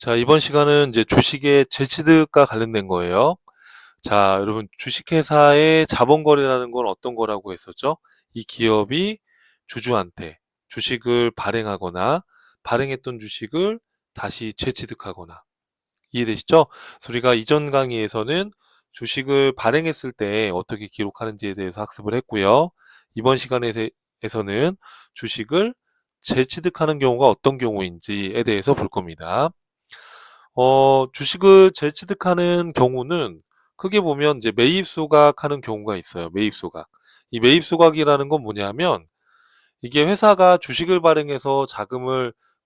자, 이번 시간은 이제 주식의 재취득과 관련된 거예요. 자, 여러분, 주식회사의 자본거래라는 건 어떤 거라고 했었죠? 이 기업이 주주한테 주식을 발행하거나 발행했던 주식을 다시 재취득하거나 이해되시죠? 그래서 우리가 이전 강의에서는 주식을 발행했을 때 어떻게 기록하는지에 대해서 학습을 했고요. 이번 시간에서는 주식을 재취득하는 경우가 어떤 경우인지에 대해서 볼 겁니다. 주식을 재취득하는 경우는 크게 보면 이제 매입 소각하는 경우가 있어요. 매입 소각. 이 매입 소각이라는 건 뭐냐면 이게 회사가 주식을 발행해서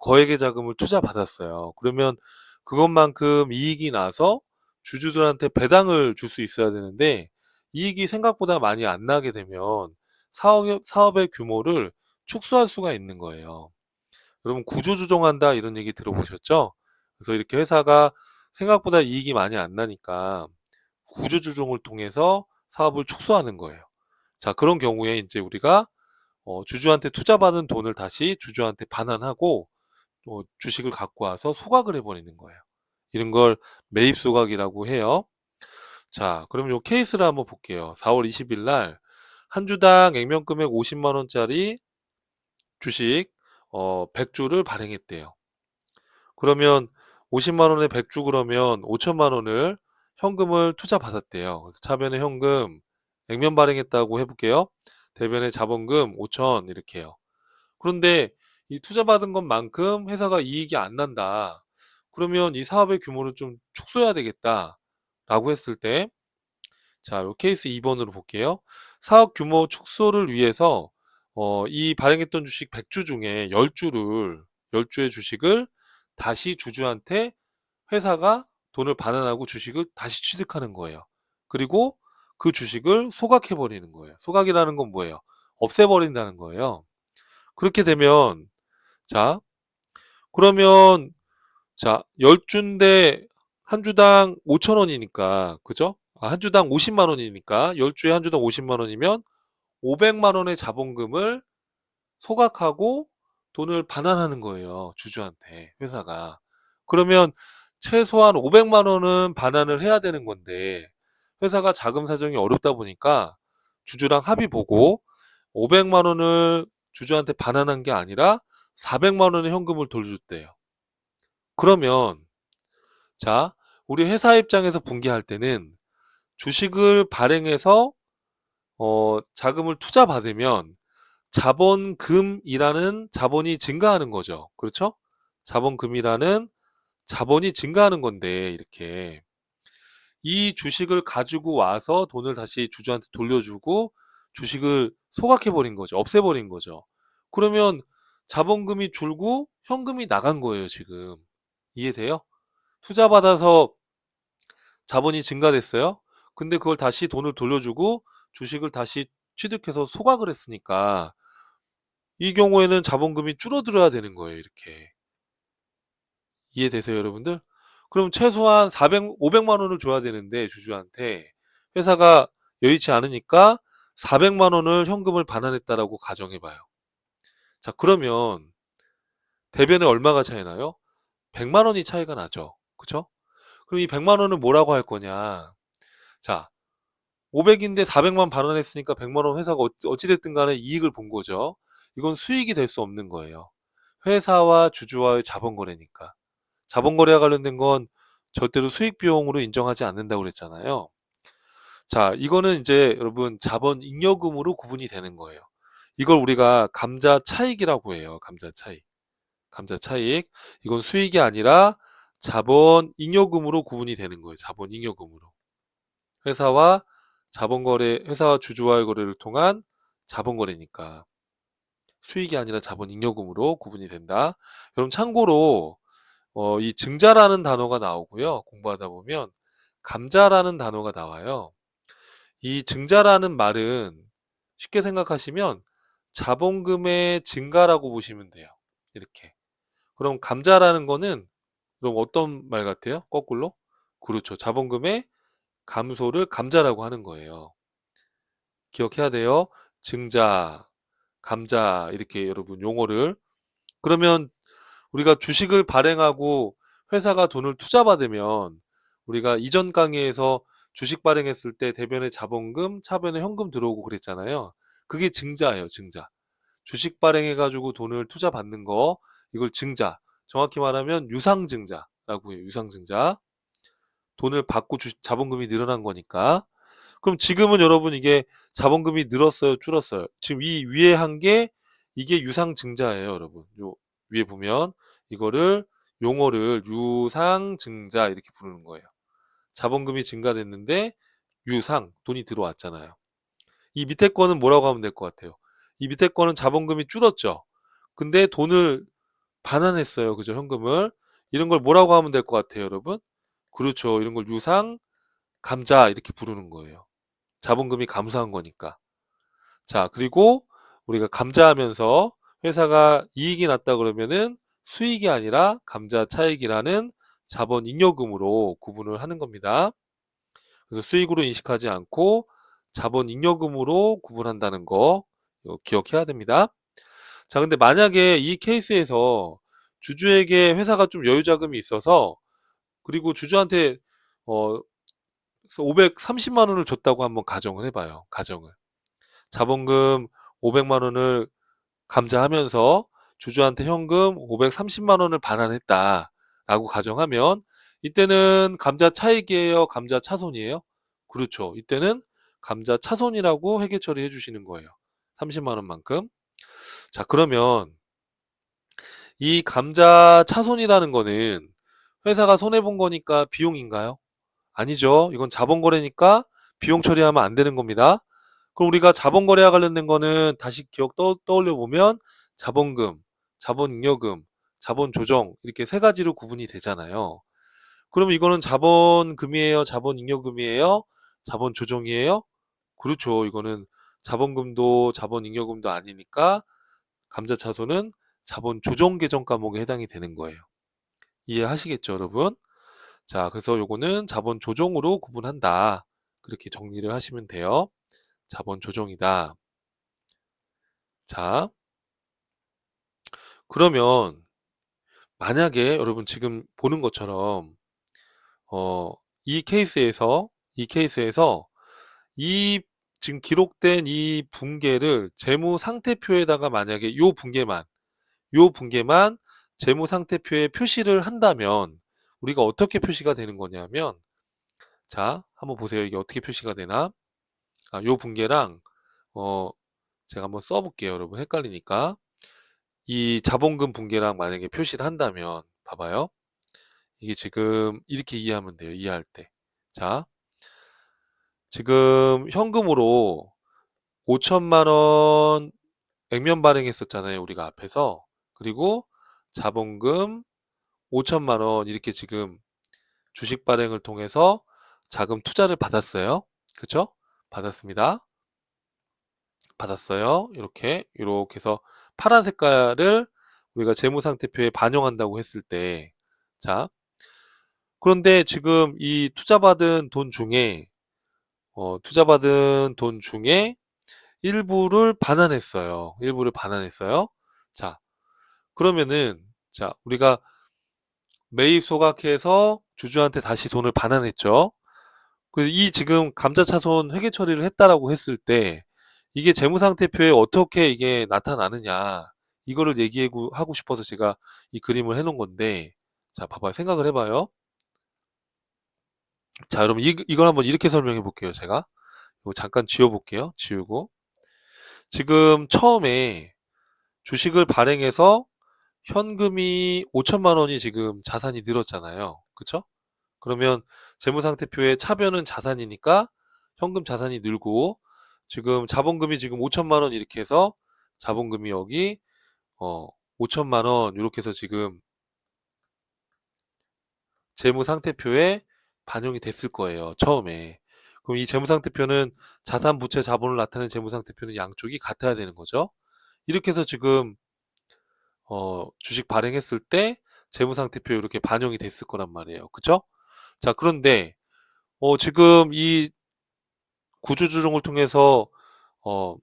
거액의 자금을 투자받았어요. 그러면 그것만큼 이익이 나서 주주들한테 배당을 줄 수 있어야 되는데 이익이 생각보다 많이 안 나게 되면 사업의 규모를 축소할 수가 있는 거예요. 여러분 구조조정한다 이런 얘기 들어보셨죠? 그래서 이렇게 회사가 생각보다 이익이 많이 안 나니까 구조조정을 통해서 사업을 축소하는 거예요. 자, 그런 경우에 이제 우리가 주주한테 투자받은 돈을 다시 주주한테 반환하고 주식을 갖고 와서 소각을 해버리는 거예요. 이런 걸 매입 소각이라고 해요. 자, 그럼 요 케이스를 한번 볼게요. 4월 20일 날 한 주당 액면 금액 50만 원짜리 주식 100주를 발행했대요. 그러면 50만 원에 100주 그러면 5천만 원을 현금을 투자받았대요. 그래서 차변에 현금 액면 발행했다고 해볼게요. 대변에 자본금 5천 이렇게 해요. 그런데 이 투자받은 것만큼 회사가 이익이 안 난다. 그러면 이 사업의 규모를 좀 축소해야 되겠다. 라고 했을 때, 자, 요 케이스 2번으로 볼게요. 사업 규모 축소를 위해서, 이 발행했던 주식 100주 중에 10주의 주식을 다시 주주한테 회사가 돈을 반환하고 주식을 다시 취득하는 거예요. 그리고 그 주식을 소각해버리는 거예요. 소각이라는 건 뭐예요? 없애버린다는 거예요. 그렇게 되면, 자, 그러면, 자, 10주인데 한 주당 5천 원이니까, 그죠? 한 주당 50만 원이니까, 10주에 한 주당 50만 원이면 500만 원의 자본금을 소각하고 돈을 반환하는 거예요. 주주한테, 회사가. 그러면 최소한 500만 원은 반환을 해야 되는 건데, 회사가 자금 사정이 어렵다 보니까 주주랑 합의 보고 500만 원을 주주한테 반환한 게 아니라 400만 원의 현금을 돌려줬대요. 그러면, 자, 우리 회사 입장에서 분개할 때는 주식을 발행해서 자금을 투자받으면 자본금이라는 자본이 증가하는 거죠. 그렇죠? 자본금이라는 자본이 증가하는 건데, 이렇게. 이 주식을 가지고 와서 돈을 다시 주주한테 돌려주고 주식을 소각해버린 거죠. 없애버린 거죠. 그러면 자본금이 줄고 현금이 나간 거예요, 지금. 이해돼요? 투자받아서 자본이 증가됐어요. 근데 그걸 다시 돈을 돌려주고 주식을 다시 취득해서 소각을 했으니까 이 경우에는 자본금이 줄어들어야 되는 거예요, 이렇게. 이해되세요, 여러분들? 그럼 최소한 500만 원을 줘야 되는데 주주한테 회사가 여의치 않으니까 400만 원을 현금을 반환했다라고 가정해 봐요. 자, 그러면 대변에 얼마가 차이 나요? 100만 원이 차이가 나죠. 그쵸? 그럼 이 100만 원을 뭐라고 할 거냐? 자, 500인데 400만 반환했으니까 100만 원 회사가 어찌됐든 간에 이익을 본 거죠. 이건 수익이 될 수 없는 거예요. 회사와 주주와의 자본거래니까. 자본거래와 관련된 건 절대로 수익 비용으로 인정하지 않는다고 그랬잖아요. 자, 이거는 이제 여러분 자본 잉여금으로 구분이 되는 거예요. 이걸 우리가 감자 차익이라고 해요. 감자 차익. 감자 차익. 이건 수익이 아니라 자본 잉여금으로 구분이 되는 거예요. 자본 잉여금으로. 회사와 회사와 주주와의 거래를 통한 자본거래니까. 수익이 아니라 자본 잉여금으로 구분이 된다. 여러분 참고로 이 증자라는 단어가 나오고요. 공부하다 보면 감자라는 단어가 나와요. 이 증자라는 말은 쉽게 생각하시면 자본금의 증가라고 보시면 돼요. 이렇게. 그럼 감자라는 거는 그럼 어떤 말 같아요? 거꾸로? 그렇죠. 자본금의 감소를 감자라고 하는 거예요. 기억해야 돼요. 증자, 감자 이렇게 여러분 용어를. 그러면 우리가 주식을 발행하고 회사가 돈을 투자받으면 우리가 이전 강의에서 주식 발행했을 때 대변에 자본금, 차변에 현금 들어오고 그랬잖아요. 그게 증자예요, 증자. 주식 발행해가지고 돈을 투자받는 거, 이걸 증자. 정확히 말하면 유상증자라고 해요, 유상증자. 돈을 받고 자본금이 늘어난 거니까. 그럼 지금은 여러분 이게 자본금이 늘었어요, 줄었어요? 지금 이 위에 한 게 이게 유상증자예요, 여러분. 요 위에 보면 이거를 용어를 유상증자 이렇게 부르는 거예요. 자본금이 증가됐는데 유상, 돈이 들어왔잖아요. 이 밑에 거는 뭐라고 하면 될 것 같아요? 이 밑에 거는 자본금이 줄었죠. 근데 돈을 반환했어요. 그죠? 현금을. 이런 걸 뭐라고 하면 될 것 같아요, 여러분? 그렇죠. 이런 걸 유상 감자 이렇게 부르는 거예요. 자본금이 감소한 거니까. 자, 그리고 우리가 감자하면서 회사가 이익이 났다 그러면은 수익이 아니라 감자 차익이라는 자본 잉여금으로 구분을 하는 겁니다. 그래서 수익으로 인식하지 않고 자본 잉여금으로 구분한다는 거 이거 기억해야 됩니다. 자, 근데 만약에 이 케이스에서 주주에게 회사가 좀 여유 자금이 있어서 그리고 주주한테 530만 원을 줬다고 한번 가정을 해봐요. 가정을. 자본금 500만 원을 감자하면서 주주한테 현금 530만 원을 반환했다라고 가정하면 이때는 감자 차익이에요? 감자 차손이에요? 그렇죠. 이때는 감자 차손이라고 회계 처리해 주시는 거예요. 30만 원만큼. 자, 그러면 이 감자 차손이라는 거는 회사가 손해본 거니까 비용인가요? 아니죠. 이건 자본거래니까 비용 처리하면 안 되는 겁니다. 그럼 우리가 자본거래와 관련된 거는 다시 기억 떠올려 보면 자본금, 자본잉여금, 자본조정 이렇게 세 가지로 구분이 되잖아요. 그럼 이거는 자본금이에요? 자본잉여금이에요? 자본조정이에요? 그렇죠. 이거는 자본금도 자본잉여금도 아니니까 감자차손은 자본조정 계정 과목에 해당이 되는 거예요. 이해하시겠죠, 여러분? 자, 그래서 요거는 자본 조정으로 구분한다. 그렇게 정리를 하시면 돼요. 자본 조정이다. 자, 그러면 만약에 여러분 지금 보는 것처럼 어, 이 케이스에서 이 지금 기록된 이 붕괴를 재무 상태표에다가 만약에 요 분계만 재무 상태표에 표시를 한다면 우리가 어떻게 표시가 되는 거냐면 자, 한번 보세요. 이게 어떻게 표시가 되나? 요 붕괴랑 어, 제가 한번 써볼게요. 여러분 헷갈리니까. 이 자본금 붕괴랑 만약에 표시를 한다면 봐봐요. 이게 지금 이렇게 이해하면 돼요. 이해할 때. 자, 지금 현금으로 5천만 원 액면 발행했었잖아요. 우리가 앞에서. 그리고 자본금 5천만 원 이렇게 지금 주식 발행을 통해서 자금 투자를 받았어요. 그쵸? 받았습니다. 받았어요. 이렇게 해서 파란 색깔을 우리가 재무상태표에 반영한다고 했을 때, 자, 그런데 지금 이 투자받은 돈 중에 일부를 반환했어요. 일부를 반환했어요. 자, 그러면은, 자, 우리가 매입 소각해서 주주한테 다시 돈을 반환했죠. 그래서 이 지금 감자차손 회계 처리를 했다라고 했을 때 이게 재무상태표에 어떻게 이게 나타나느냐 이거를 얘기하고 싶어서 제가 이 그림을 해놓은 건데 자 봐봐요 생각을 해봐요. 자 여러분 이걸 한번 이렇게 설명해 볼게요. 제가 이거 잠깐 지워볼게요. 지우고 지금 처음에 주식을 발행해서 현금이 5천만 원이 지금 자산이 늘었잖아요. 그쵸? 그러면 재무상태표의 차변은 자산이니까 현금 자산이 늘고 지금 자본금이 지금 5천만 원 이렇게 해서 자본금이 여기 5천만 원 이렇게 해서 지금 재무상태표에 반영이 됐을 거예요. 처음에. 그럼 이 재무상태표는 자산, 부채, 자본을 나타내는 재무상태표는 양쪽이 같아야 되는 거죠. 이렇게 해서 지금 주식 발행했을 때 재무상태표에 이렇게 반영이 됐을 거란 말이에요. 그쵸? 자, 그런데 지금 이 구조조정을 통해서 어,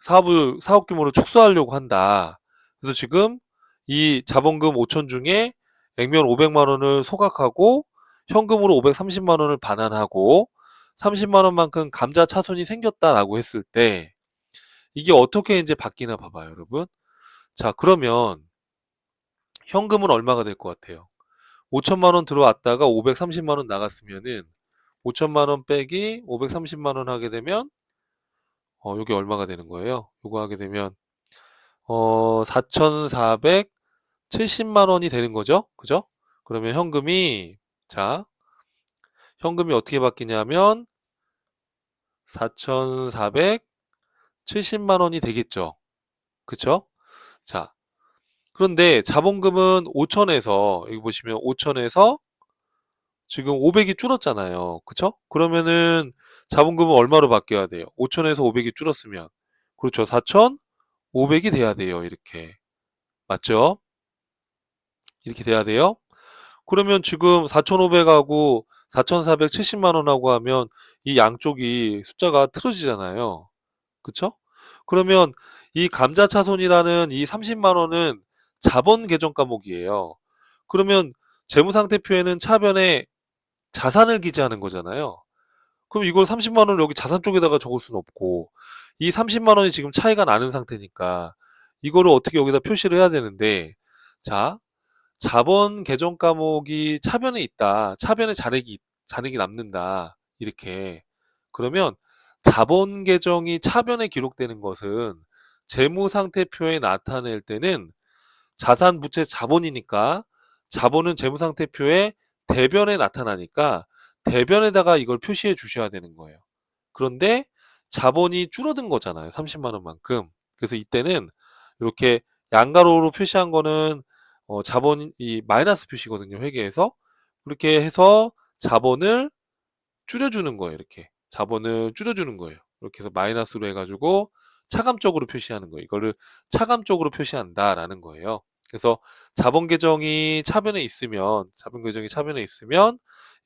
사업 규모를 축소하려고 한다. 그래서 지금 이 자본금 5천 중에 액면 500만 원을 소각하고 현금으로 530만 원을 반환하고 30만 원만큼 감자 차손이 생겼다라고 했을 때 이게 어떻게 이제 바뀌나 봐봐요, 여러분. 자, 그러면 현금은 얼마가 될 것 같아요? 5천만 원 들어왔다가 530만 원 나갔으면은 5천만 원 빼기 530만 원 하게 되면 요게 얼마가 되는 거예요? 요거 하게 되면 4,470만 원이 되는 거죠. 그죠? 그러면 현금이 어떻게 바뀌냐면 4,470만 원이 되겠죠. 그쵸? 자, 그런데 자본금은 5천에서 여기 보시면 5천에서 지금 500이 줄었잖아요. 그쵸? 그러면은 자본금은 얼마로 바뀌어야 돼요? 5천에서 500이 줄었으면 그렇죠. 4,500이 돼야 돼요. 이렇게. 맞죠? 이렇게 돼야 돼요. 그러면 지금 4,500하고 4,470만 원하고 하면 이 양쪽이 숫자가 틀어지잖아요. 그쵸? 그러면 이 감자차손이라는 이 30만 원은 자본 계정 과목이에요. 그러면 재무상태표에는 차변에 자산을 기재하는 거잖아요. 그럼 이걸 30만 원을 여기 자산 쪽에다가 적을 수는 없고 이 30만 원이 지금 차이가 나는 상태니까 이거를 어떻게 여기다 표시를 해야 되는데 자, 자본 계정 과목이 차변에 있다. 차변에 잔액이 남는다. 이렇게. 그러면 자본 계정이 차변에 기록되는 것은 재무상태표에 나타낼 때는 자산, 부채, 자본이니까 자본은 재무상태표에 대변에 나타나니까 대변에다가 이걸 표시해 주셔야 되는 거예요. 그런데 자본이 줄어든 거잖아요. 30만 원만큼. 그래서 이때는 이렇게 양가로로 표시한 거는 자본이 마이너스 표시거든요. 회계에서. 그렇게 해서 자본을 줄여주는 거예요. 이렇게. 자본을 줄여주는 거예요. 이렇게 해서 마이너스로 해가지고 차감적으로 표시하는 거예요. 이거를 차감적으로 표시한다라는 거예요. 그래서 자본 계정이 차변에 있으면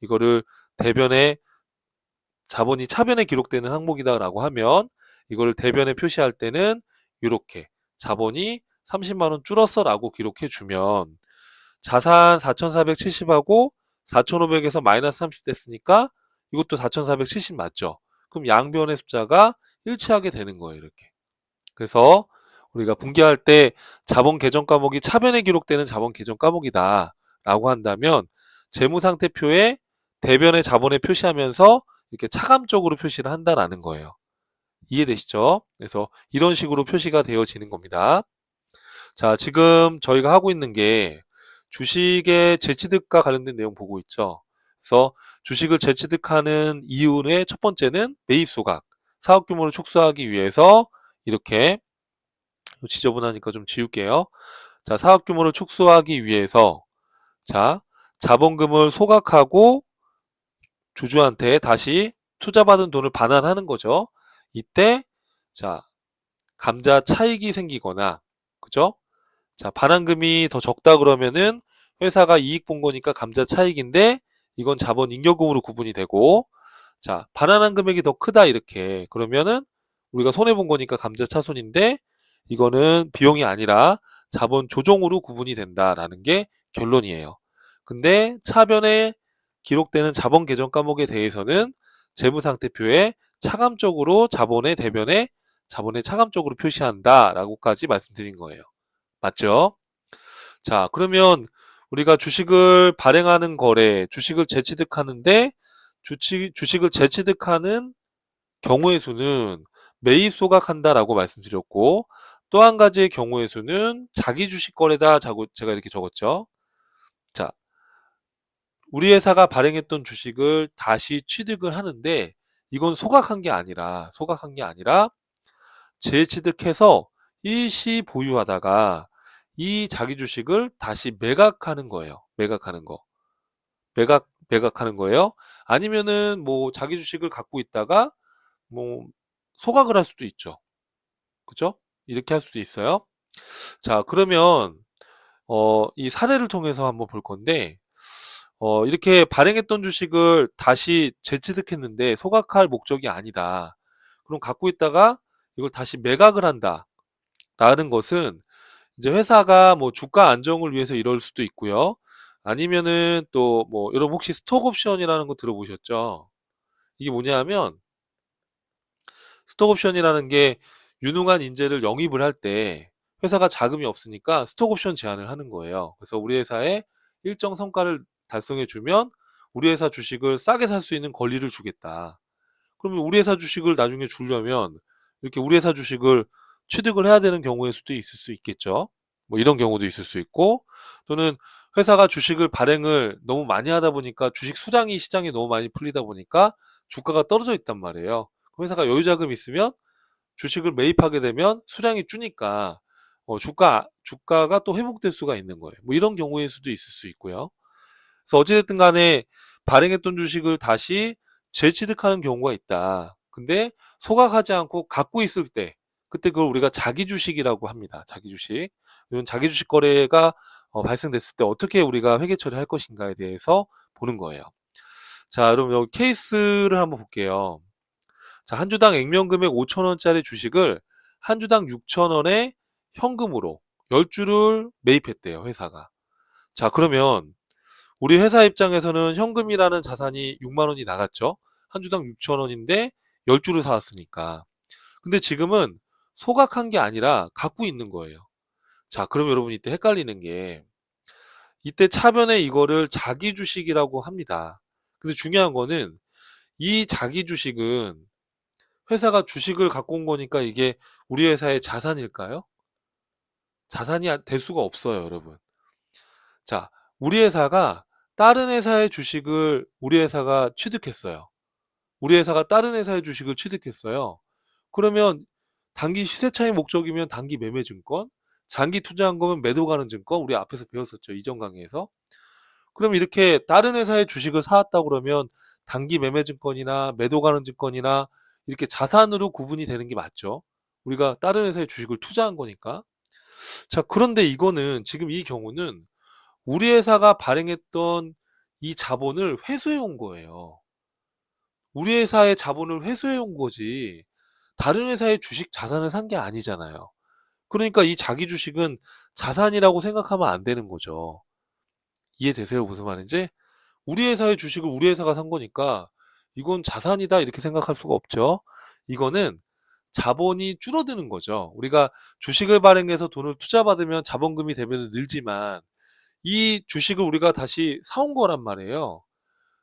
이거를 대변에 자본이 차변에 기록되는 항목이다라고 하면 이거를 대변에 표시할 때는 이렇게 자본이 30만 원 줄었어라고 기록해 주면 자산 4,470하고 4,500에서 마이너스 30 됐으니까 이것도 4,470 맞죠? 그럼 양변의 숫자가 일치하게 되는 거예요, 이렇게. 그래서 우리가 분기할 때 자본 계정 과목이 차변에 기록되는 자본 계정 과목이다 라고 한다면 재무상태표에 대변의 자본에 표시하면서 이렇게 차감적으로 표시를 한다라는 거예요. 이해되시죠? 그래서 이런 식으로 표시가 되어지는 겁니다. 자, 지금 저희가 하고 있는 게 주식의 재취득과 관련된 내용 보고 있죠. 그래서 주식을 재취득하는 이유의 첫 번째는 매입 소각, 사업 규모를 축소하기 위해서 이렇게 지저분하니까 좀 지울게요. 자, 사업 규모를 축소하기 위해서 자, 자본금을 소각하고 주주한테 다시 투자받은 돈을 반환하는 거죠. 이때 자, 감자 차익이 생기거나 그죠? 자, 반환금이 더 적다 그러면은 회사가 이익 본 거니까 감자 차익인데 이건 자본 잉여금으로 구분이 되고 자, 반환한 금액이 더 크다 이렇게 그러면은 우리가 손해 본 거니까 감자 차손인데 이거는 비용이 아니라 자본 조정으로 구분이 된다라는 게 결론이에요. 근데 차변에 기록되는 자본 계정 과목에 대해서는 재무상태표에 차감적으로 자본의 대변에 자본의 차감적으로 표시한다라고까지 말씀드린 거예요. 맞죠? 자, 그러면 우리가 주식을 발행하는 거래, 주식을 재취득하는데 주식을 재취득하는 경우의 수는 매입 소각한다라고 말씀드렸고 또 한 가지의 경우의 수는 자기 주식 거래다 제가 이렇게 적었죠. 자, 우리 회사가 발행했던 주식을 다시 취득을 하는데 이건 소각한 게 아니라 재취득해서 일시 보유하다가 이 자기 주식을 다시 매각하는 거예요. 매각하는 거. 매각하는 거예요. 아니면은 뭐 자기 주식을 갖고 있다가 뭐 소각을 할 수도 있죠. 그죠? 이렇게 할 수도 있어요. 자, 그러면 이 사례를 통해서 한번 볼 건데 이렇게 발행했던 주식을 다시 재취득했는데 소각할 목적이 아니다. 그럼 갖고 있다가 이걸 다시 매각을 한다. 라는 것은 이제 회사가 뭐 주가 안정을 위해서 이럴 수도 있고요. 아니면은 또 뭐 여러분 혹시 스톡 옵션이라는 거 들어보셨죠? 이게 뭐냐하면 스톡 옵션이라는 게 유능한 인재를 영입을 할 때 회사가 자금이 없으니까 스톡 옵션 제안을 하는 거예요. 그래서 우리 회사에 일정 성과를 달성해 주면 우리 회사 주식을 싸게 살 수 있는 권리를 주겠다. 그러면 우리 회사 주식을 나중에 주려면 이렇게 우리 회사 주식을 취득을 해야 되는 경우의 수도 있을 수 있겠죠. 뭐 이런 경우도 있을 수 있고, 또는 회사가 주식을 발행을 너무 많이 하다 보니까 주식 수량이 시장에 너무 많이 풀리다 보니까 주가가 떨어져 있단 말이에요. 그럼 회사가 여유 자금이 있으면 주식을 매입하게 되면 수량이 주니까 주가가 또 회복될 수가 있는 거예요. 뭐 이런 경우의 수도 있을 수 있고요. 그래서 어찌됐든 간에 발행했던 주식을 다시 재취득하는 경우가 있다. 근데 소각하지 않고 갖고 있을 때, 그때 그걸 우리가 자기 주식이라고 합니다. 자기 주식. 이런 자기 주식 거래가 발생됐을 때 어떻게 우리가 회계 처리할 것인가에 대해서 보는 거예요. 자, 그럼 여기 케이스를 한번 볼게요. 자, 한 주당 액면 금액 5,000원짜리 주식을 한 주당 6,000원에 현금으로 10주를 매입했대요, 회사가. 자, 그러면 우리 회사 입장에서는 현금이라는 자산이 6만 원이 나갔죠. 한 주당 6천 원인데 10주를 사왔으니까. 근데 지금은 소각한 게 아니라 갖고 있는 거예요. 자, 그럼 여러분 이때 헷갈리는 게 이때 차변에 이거를 자기 주식이라고 합니다. 근데 중요한 거는 이 자기 주식은 회사가 주식을 갖고 온 거니까 이게 우리 회사의 자산일까요? 자산이 될 수가 없어요, 여러분. 자, 우리 회사가 다른 회사의 주식을 우리 회사가 취득했어요. 우리 회사가 다른 회사의 주식을 취득했어요. 그러면 단기 시세 차익 목적이면 단기 매매 증권, 장기 투자한 거면 매도 가는 증권, 우리 앞에서 배웠었죠. 이전 강의에서. 그럼 이렇게 다른 회사의 주식을 사왔다 그러면 단기 매매 증권이나 매도 가는 증권이나 이렇게 자산으로 구분이 되는 게 맞죠. 우리가 다른 회사의 주식을 투자한 거니까. 자, 그런데 이거는 지금 이 경우는 우리 회사가 발행했던 이 자본을 회수해 온 거예요. 우리 회사의 자본을 회수해 온 거지 다른 회사의 주식 자산을 산 게 아니잖아요. 그러니까 이 자기 주식은 자산이라고 생각하면 안 되는 거죠. 이해되세요? 무슨 말인지? 우리 회사의 주식을 우리 회사가 산 거니까 이건 자산이다 이렇게 생각할 수가 없죠. 이거는 자본이 줄어드는 거죠. 우리가 주식을 발행해서 돈을 투자받으면 자본금이 되면 늘지만 이 주식을 우리가 다시 사온 거란 말이에요.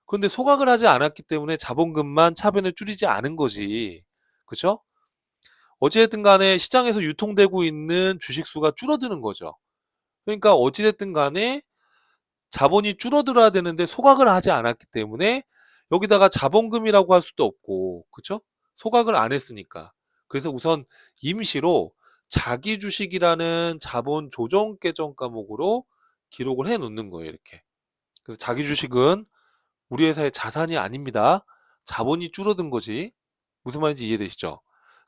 그런데 소각을 하지 않았기 때문에 자본금만 차변에 줄이지 않은 거지. 그죠? 어찌됐든 간에 시장에서 유통되고 있는 주식 수가 줄어드는 거죠. 그러니까 어찌됐든 간에 자본이 줄어들어야 되는데 소각을 하지 않았기 때문에 여기다가 자본금이라고 할 수도 없고, 그쵸? 소각을 안 했으니까. 그래서 우선 임시로 자기 주식이라는 자본 조정 계정 과목으로 기록을 해 놓는 거예요, 이렇게. 그래서 자기 주식은 우리 회사의 자산이 아닙니다. 자본이 줄어든 거지. 무슨 말인지 이해되시죠?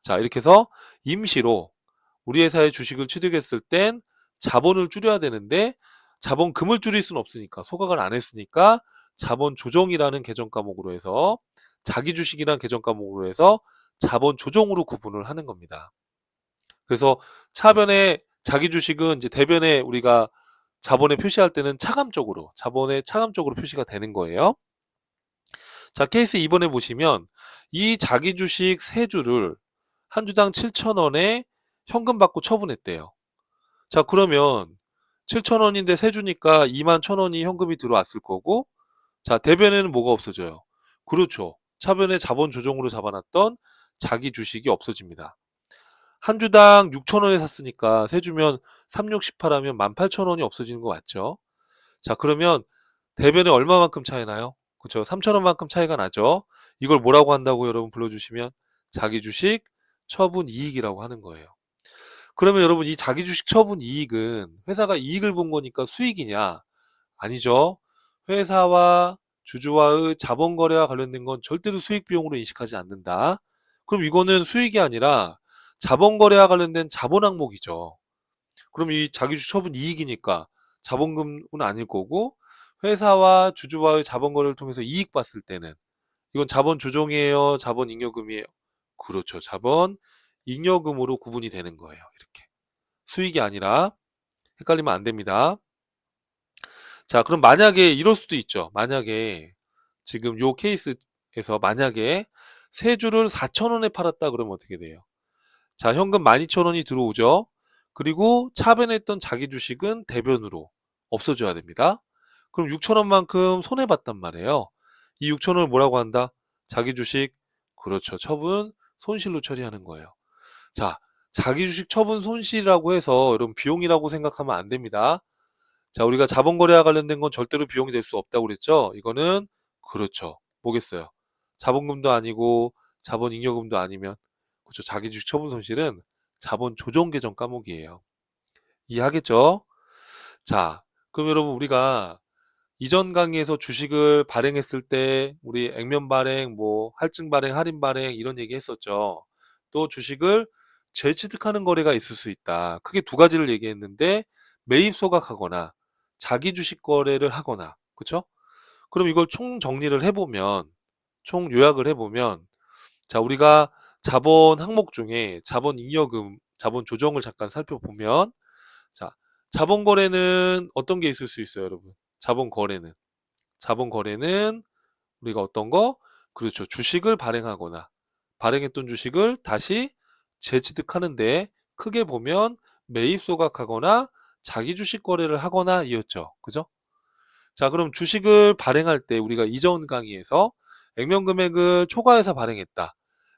자, 이렇게 해서 임시로 우리 회사의 주식을 취득했을 땐 자본을 줄여야 되는데 자본금을 줄일 수는 없으니까 소각을 안 했으니까 자본 조정이라는 계정 과목으로 해서 자기 주식이라는 계정 과목으로 해서 자본 조정으로 구분을 하는 겁니다. 그래서 차변에 자기 주식은 이제 대변에 우리가 자본에 표시할 때는 차감적으로 자본에 차감적으로 표시가 되는 거예요. 자, 케이스 2번에 보시면 이 자기 주식 세 주를 한 주당 7,000원에 현금 받고 처분했대요. 자, 그러면 7,000원인데 세 주니까 21,000원이 현금이 들어왔을 거고, 자, 대변에는 뭐가 없어져요? 그렇죠. 차변에 자본 조정으로 잡아놨던 자기 주식이 없어집니다. 한 주당 6,000원에 샀으니까 세 주면 3, 6, 18 하면 18,000원이 없어지는 거 맞죠? 자, 그러면 대변에 얼마만큼 차이 나요? 그쵸. 3,000원만큼 차이가 나죠. 이걸 뭐라고 한다고 여러분 불러주시면 자기 주식 처분 이익이라고 하는 거예요. 그러면 여러분 이 자기 주식 처분 이익은 회사가 이익을 본 거니까 수익이냐? 아니죠. 회사와 주주와의 자본 거래와 관련된 건 절대로 수익 비용으로 인식하지 않는다. 그럼 이거는 수익이 아니라 자본 거래와 관련된 자본 항목이죠. 그럼 이 자기 주식 처분 이익이니까 자본금은 아닐 거고 회사와 주주와의 자본 거래를 통해서 이익 봤을 때는 이건 자본 조정이에요, 자본 잉여금이에요. 그렇죠. 자본 잉여금으로 구분이 되는 거예요. 이렇게. 수익이 아니라 헷갈리면 안 됩니다. 자, 그럼 만약에 이럴 수도 있죠. 만약에 지금 요 케이스에서 만약에 세 주를 4,000원에 팔았다 그러면 어떻게 돼요? 자, 현금 12,000원이 들어오죠. 그리고 차변했던 자기 주식은 대변으로 없어져야 됩니다. 그럼 6,000원만큼 손해봤단 말이에요. 이 6,000원을 뭐라고 한다? 자기 주식, 그렇죠. 처분 손실로 처리하는 거예요. 자, 자기 주식 처분 손실이라고 해서 여러분 비용이라고 생각하면 안 됩니다. 자, 우리가 자본거래와 관련된 건 절대로 비용이 될 수 없다고 그랬죠? 이거는 그렇죠. 뭐겠어요? 자본금도 아니고 자본잉여금도 아니면 그렇죠. 자기 주식 처분 손실은 자본 조정 계정 과목이에요. 이해하겠죠? 자, 그럼 여러분 우리가 이전 강의에서 주식을 발행했을 때 우리 액면 발행, 뭐 할증 발행, 할인 발행 이런 얘기 했었죠. 또 주식을 재취득하는 거래가 있을 수 있다. 크게 두 가지를 얘기했는데 매입 소각하거나 자기 주식 거래를 하거나 그쵸? 그럼 이걸 총 정리를 해보면 총 요약을 해보면 자, 우리가 자본 항목 중에 자본 잉여금, 자본 조정을 잠깐 살펴보면 자, 자본 거래는 어떤 게 있을 수 있어요, 여러분? 자본 거래는 우리가 어떤 거? 그렇죠. 주식을 발행하거나 발행했던 주식을 다시 재취득하는데 크게 보면 매입 소각하거나 자기 주식 거래를 하거나 이었죠. 그죠? 자, 그럼 주식을 발행할 때 우리가 이전 강의에서 액면 금액을 초과해서 발행했다.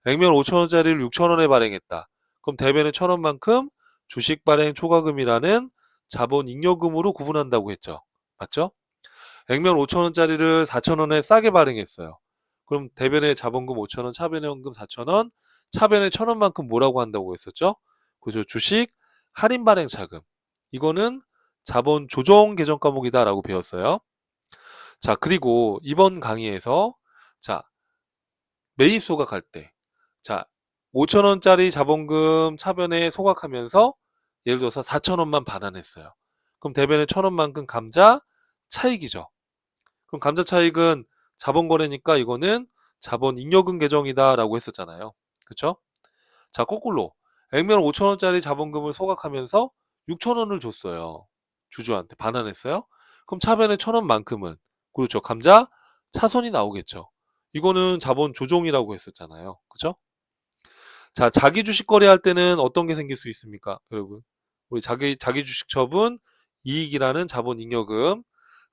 액면 5,000원짜리를 6,000원에 발행했다. 그럼 대변의 1,000원만큼 주식 발행 초과금이라는 자본 잉여금으로 구분한다고 했죠. 맞죠? 액면 5,000원짜리를 4,000원에 싸게 발행했어요. 그럼 대변의 자본금 5,000원, 차변의 현금 4,000원, 차변의 1,000원만큼 뭐라고 한다고 했었죠? 그죠? 주식 할인 발행 차금. 이거는 자본 조정 계정 과목이다라고 배웠어요. 자, 그리고 이번 강의에서 자, 매입 소각할 때 자, 5,000원짜리 자본금 차변에 소각하면서 예를 들어서 4,000원만 반환했어요. 그럼 대변의 1,000원만큼 감자 차익이죠. 그럼 감자 차익은 자본 거래니까 이거는 자본 잉여금 계정이다라고 했었잖아요. 그쵸? 자, 거꾸로 액면 5,000원짜리 자본금을 소각하면서 6,000원을 줬어요. 주주한테 반환했어요. 그럼 차변의 1,000원만큼은 그렇죠. 감자 차손이 나오겠죠. 이거는 자본 조정이라고 했었잖아요. 그죠? 자, 자기 주식 거래할 때는 어떤 게 생길 수 있습니까, 여러분? 우리 자기 주식 처분 이익이라는 자본 잉여금,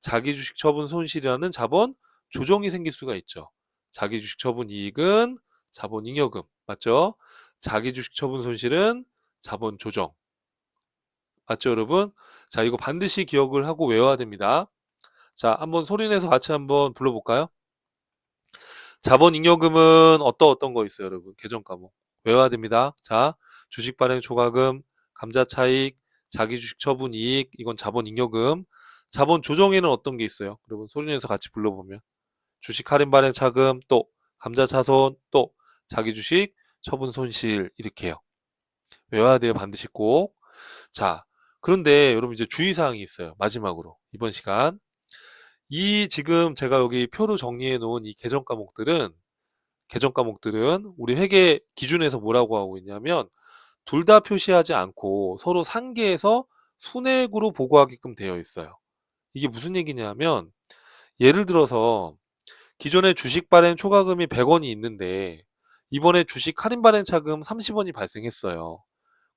자기 주식 처분 손실이라는 자본 조정이 생길 수가 있죠. 자기 주식 처분 이익은 자본 잉여금, 맞죠? 자기 주식 처분 손실은 자본 조정. 맞죠, 여러분? 자, 이거 반드시 기억을 하고 외워야 됩니다. 자, 한번 소리내서 같이 한번 불러볼까요? 자본잉여금은 어떤 거 있어요, 여러분? 계정 과목. 외워야 됩니다. 자, 주식 발행 초과금, 감자 차익, 자기 주식 처분 이익, 이건 자본잉여금. 자본 조정에는 어떤 게 있어요? 여러분, 소리내서 같이 불러보면. 주식 할인 발행 차금, 또 감자 차손, 또 자기 주식 처분 손실 이렇게요. 외워야 돼요, 반드시 꼭. 자, 그런데 여러분 이제 주의사항이 있어요. 마지막으로 이번 시간. 이 지금 제가 여기 표로 정리해 놓은 이 계정 과목들은 우리 회계 기준에서 뭐라고 하고 있냐면 둘 다 표시하지 않고 서로 상계해서 순액으로 보고하게끔 되어 있어요. 이게 무슨 얘기냐면 예를 들어서 기존에 주식 발행 초과금이 100원이 있는데 이번에 주식 할인 발행 차금 30원이 발생했어요.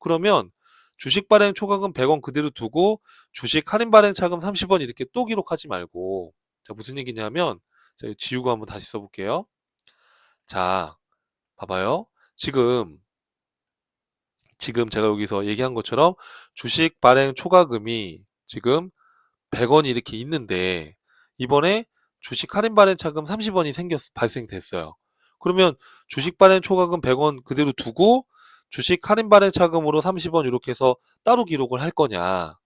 그러면 주식 발행 초과금 100원 그대로 두고 주식 할인 발행 차금 30원 이렇게 또 기록하지 말고 자, 무슨 얘기냐면 자, 지우고 한번 다시 써볼게요. 자, 봐봐요. 지금 제가 여기서 얘기한 것처럼 주식 발행 초과금이 지금 100원이 이렇게 있는데 이번에 주식 할인 발행 차금 30원이 발생됐어요. 그러면 주식 발행 초과금 100원 그대로 두고 주식 할인 발행 차금으로 30원 이렇게 해서 따로 기록을 할 거냐?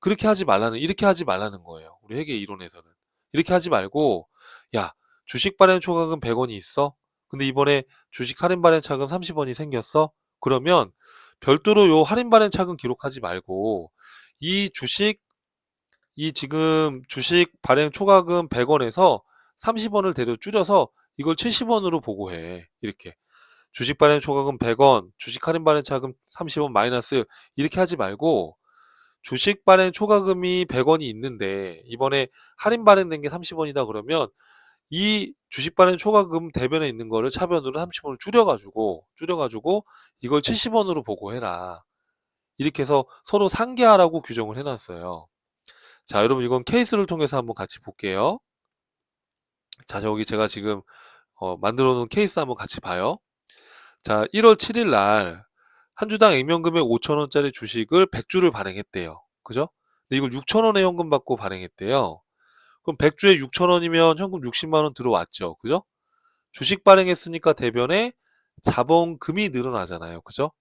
이렇게 하지 말라는 거예요. 우리 회계 이론에서는. 이렇게 하지 말고, 야, 주식 발행 초과금 100원이 있어? 근데 이번에 주식 할인 발행 차금 30원이 생겼어? 그러면 별도로 요 할인 발행 차금 기록하지 말고, 이 주식, 이 지금 주식 발행 초과금 100원에서 30원을 대려 줄여서 이걸 70원으로 보고해. 이렇게. 주식 발행 초과금 100원, 주식 할인 발행 차금 30원 마이너스 이렇게 하지 말고 주식 발행 초과금이 100원이 있는데 이번에 할인 발행된 게 30원이다 그러면 이 주식 발행 초과금 대변에 있는 거를 차변으로 30원을 줄여가지고 이걸 70원으로 보고해라. 이렇게 해서 서로 상계하라고 규정을 해놨어요. 자, 여러분 이건 케이스를 통해서 한번 같이 볼게요. 자, 여기 제가 지금 만들어 놓은 케이스 한번 같이 봐요. 자, 1월 7일 날 한 주당 액면금액 5,000원짜리 주식을 100주를 발행했대요. 그죠? 근데 이걸 6,000원에 현금 받고 발행했대요. 그럼 100주에 6,000원이면 현금 60만 원 들어왔죠. 그죠? 주식 발행했으니까 대변에 자본금이 늘어나잖아요. 그죠?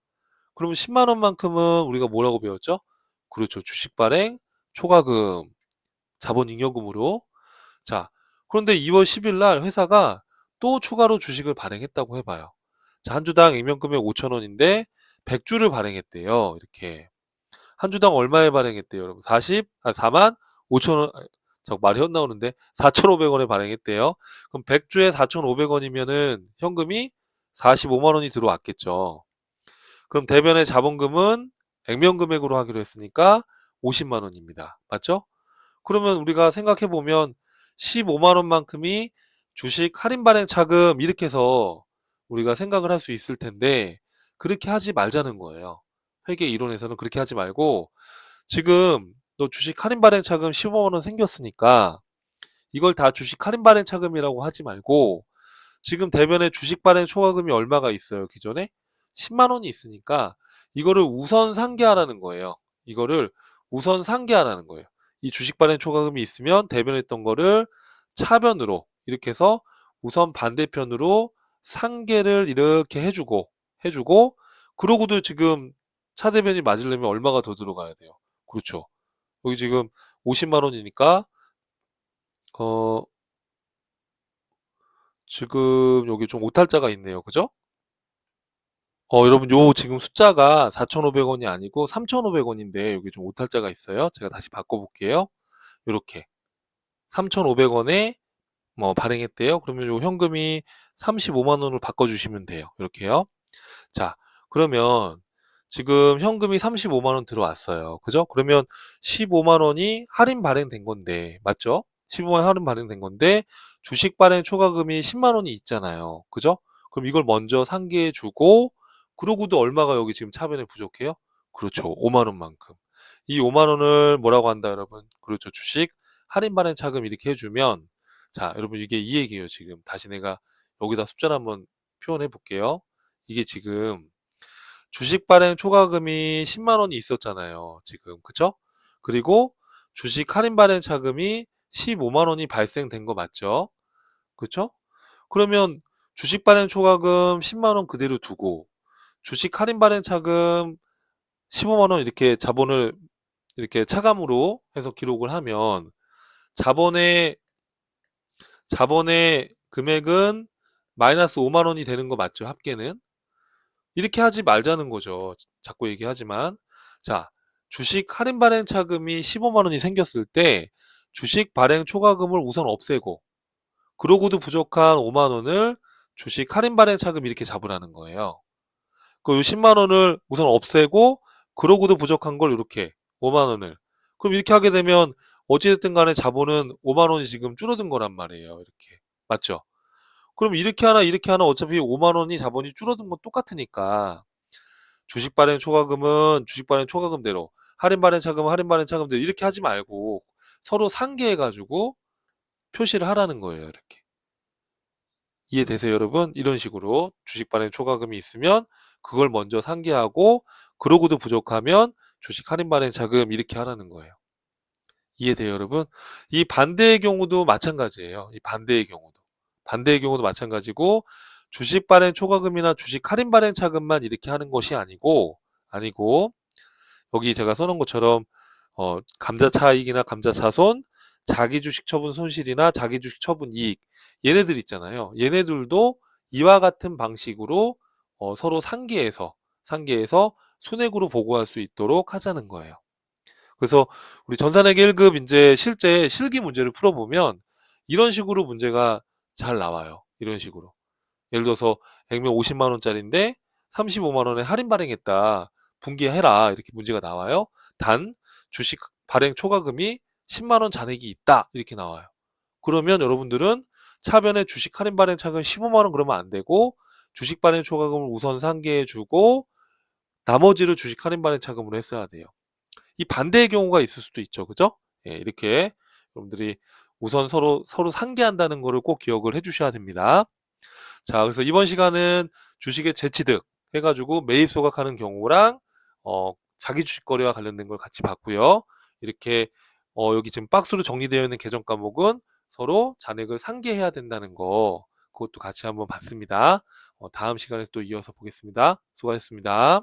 그러면 10만 원만큼은 우리가 뭐라고 배웠죠? 그렇죠. 주식 발행 초과금, 자본잉여금으로. 자, 그런데 2월 10일 날 회사가 또 추가로 주식을 발행했다고 해봐요. 자, 한 주당 액면금액 5,000원인데 100주를 발행했대요. 이렇게. 한 주당 얼마에 발행했대요, 여러분? 4만 5천 원, 저 말이 헛나오는데 4,500원에 발행했대요. 그럼 100주에 4,500원이면은 현금이 45만 원이 들어왔겠죠. 그럼 대변의 자본금은 액면 금액으로 하기로 했으니까 50만 원입니다. 맞죠? 그러면 우리가 생각해 보면 15만 원만큼이 주식 할인 발행 차금 이렇게 해서 우리가 생각을 할 수 있을 텐데 그렇게 하지 말자는 거예요. 회계 이론에서는 그렇게 하지 말고 지금 너 주식 할인 발행 차금 15만 원 생겼으니까 이걸 다 주식 할인 발행 차금이라고 하지 말고 지금 대변에 주식 발행 초과금이 얼마가 있어요, 기존에? 10만 원이 있으니까 이거를 우선 상계하라는 거예요. 이거를 우선 상계하라는 거예요. 이 주식 발행 초과금이 있으면 대변했던 거를 차변으로 이렇게 해서 우선 반대편으로 상계를 이렇게 해주고 그러고도 지금 차대변이 맞으려면 얼마가 더 들어가야 돼요. 그렇죠. 여기 지금 50만 원이니까 어 지금 여기 좀 오탈자가 있네요. 그죠? 여러분 요 지금 숫자가 4,500원이 아니고 3,500원인데 여기 좀 오탈자가 있어요. 제가 다시 바꿔볼게요. 요렇게 3,500원에 뭐 발행했대요. 그러면 요 현금이 35만 원으로 바꿔주시면 돼요. 이렇게요. 자, 그러면 지금 현금이 35만 원 들어왔어요. 그죠? 그러면 15만 원이 할인 발행된 건데, 맞죠? 15만 원 할인 발행된 건데, 주식 발행 초과금이 10만 원이 있잖아요. 그죠? 그럼 이걸 먼저 상기해 주고, 그러고도 얼마가 여기 지금 차변에 부족해요? 그렇죠. 5만 원만큼. 이 5만 원을 뭐라고 한다, 여러분? 그렇죠. 주식 할인 발행 차금 이렇게 해주면, 자, 여러분 이게 이 얘기예요, 지금. 다시 내가 여기다 숫자를 한번 표현해 볼게요. 이게 지금 주식 발행 초과금이 10만 원이 있었잖아요. 지금. 그쵸? 그리고 주식 할인 발행 차금이 15만 원이 발생된 거 맞죠? 그쵸? 그러면 주식 발행 초과금 10만 원 그대로 두고 주식 할인 발행 차금 15만 원 이렇게 자본을 이렇게 차감으로 해서 기록을 하면 자본의 자본의 금액은 마이너스 5만 원이 되는 거 맞죠? 합계는. 이렇게 하지 말자는 거죠. 자꾸 얘기하지만. 자, 주식 할인 발행 차금이 15만 원이 생겼을 때 주식 발행 초과금을 우선 없애고 그러고도 부족한 5만 원을 주식 할인 발행 차금 이렇게 잡으라는 거예요. 그 10만 원을 우선 없애고 그러고도 부족한 걸 이렇게 5만 원을 그럼 이렇게 하게 되면 어찌됐든 간에 자본은 5만 원이 지금 줄어든 거란 말이에요. 이렇게. 맞죠? 그럼 이렇게 하나 어차피 5만 원이 자본이 줄어든 건 똑같으니까 주식 발행 초과금은 주식 발행 초과금대로, 할인 발행 차금은 할인 발행 차금대로 이렇게 하지 말고 서로 상계해가지고 표시를 하라는 거예요. 이렇게. 이해되세요, 여러분? 이런 식으로 주식 발행 초과금이 있으면 그걸 먼저 상계하고 그러고도 부족하면 주식 할인 발행 차금 이렇게 하라는 거예요. 이해돼요, 여러분? 이 반대의 경우도 마찬가지예요. 이 반대의 경우도. 반대의 경우도 마찬가지고 주식 발행 초과금이나 주식 할인 발행 차금만 이렇게 하는 것이 아니고 여기 제가 써놓은 것처럼 감자 차익이나 감자 차손, 자기 주식 처분 손실이나 자기 주식 처분 이익 얘네들 있잖아요. 얘네들도 이와 같은 방식으로 서로 상계해서 순액으로 보고할 수 있도록 하자는 거예요. 그래서 우리 전산회계 1급 이제 실제 실기 문제를 풀어보면 이런 식으로 문제가 잘 나와요. 이런 식으로. 예를 들어서 액면 50만 원짜리인데 35만 원에 할인 발행했다. 분기해라. 이렇게 문제가 나와요. 단 주식 발행 초과금이 10만 원 잔액이 있다 이렇게 나와요. 그러면 여러분들은 차변에 주식 할인 발행 차금 15만 원 그러면 안 되고 주식 발행 초과금을 우선 상기해 주고 나머지를 주식 할인 발행 차금으로 했어야 돼요. 이 반대의 경우가 있을 수도 있죠. 그죠? 예, 이렇게 여러분들이 우선 서로 상기한다는 거를 꼭 기억을 해 주셔야 됩니다. 자, 그래서 이번 시간은 주식의 재취득 해가지고 매입 소각하는 경우랑 자기 주식 거래와 관련된 걸 같이 봤고요. 이렇게 여기 지금 박스로 정리되어 있는 계정 과목은 서로 잔액을 상기해야 된다는 거 그것도 같이 한번 봤습니다. 다음 시간에 또 이어서 보겠습니다. 수고하셨습니다.